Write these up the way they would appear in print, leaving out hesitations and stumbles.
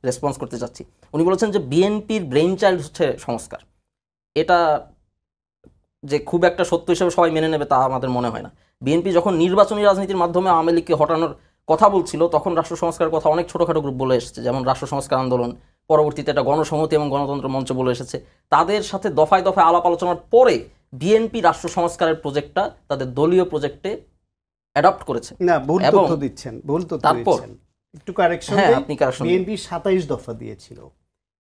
Response করতে চাচ্ছি। উনি বলেছেন যে বিএনপির ব্রেইন চাইল্ড হচ্ছে সংস্কার। এটা যে খুব একটা সত্য হিসেবে সবাই মেনে নেবে তা আমাদের মনে হয় না। বিএনপি যখন নির্বাচনী রাজনীতির মাধ্যমে আওয়ামী লীগকে হটানোর কথা বলছিল তখন রাষ্ট্র সংস্কারের কথা অনেক ছোটোখাটো গ্রুপ বলে এসেছে, যেমন রাষ্ট্র সংস্কার আন্দোলন, পরবর্তীতে এটা গণসংহতি এবং গণতন্ত্র মঞ্চ বলে এসেছে। তাদের সাথে দফায় দফায় আলাপ আলোচনার পরে বিএনপি রাষ্ট্র সংস্কারের প্রজেক্টটা তাদের দলীয় প্রজেক্টে অ্যাডপ্ট করেছে। না, ভুল তথ্য দিচ্ছেন, ভুল তথ্য দিচ্ছেন। একটু কারেকশন দেই। আপনি কারেকশন। বিএনপি 27 দফা দিয়েছিল।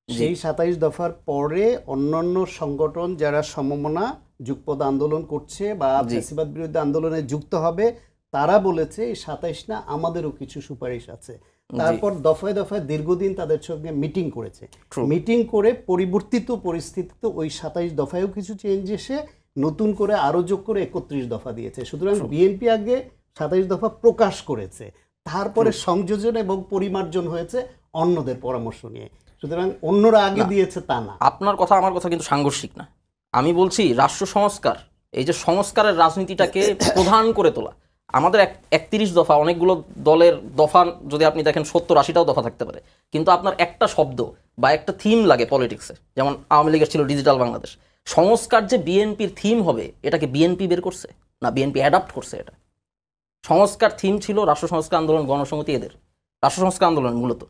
সেই 27 দফার পরে অন্যান্য সংগঠন যারা সমমনা যুগপৎ আন্দোলন করছে বা ফ্যাসিবাদ বিরোধী আন্দোলনে যুক্ত হবে তারা বলেছে এই 27 না, আমাদেরও কিছু সুপারিশ আছে। তারপর দফায় দফায় দীর্ঘদিন তাদের সঙ্গে মিটিং করেছে। মিটিং করে পরিবর্তিত পরিস্থিতিতে ওই 27 দফায়ও কিছু চেঞ্জ এসে নতুন করে আরো যোগ করে 31 দফা দিয়েছে। সুতরাং বিএনপি আগে 27 দফা প্রকাশ করেছে, তারপরে সংযোজন এবং পরিমার্জন হয়েছে অন্যদের পরামর্শ নিয়ে। সুতরাং অন্যরা আগে দিয়েছে তা না। আপনার কথা আমার কথা কিন্তু সাংঘর্ষিক না। আমি বলছি রাষ্ট্র সংস্কার, এই যে সংস্কারের রাজনীতিটাকে প্রধান করে তোলা। আমাদের 31 দফা, অনেকগুলো দলের দফা যদি আপনি দেখেন 70-80টাও দফা থাকতে পারে, কিন্তু আপনার একটা শব্দ বা একটা থিম লাগে পলিটিক্সে। যেমন আওয়ামী লীগের ছিল ডিজিটাল বাংলাদেশ। সংস্কার যে বিএনপির থিম হবে এটাকে বিএনপি বের করছে না, বিএনপি অ্যাডাপ্ট করছে। এটা সংস্কার থিম ছিল রাষ্ট্র সংস্কার আন্দোলন, গণসংহতি, এদের রাষ্ট্র সংস্কার আন্দোলন মূলত।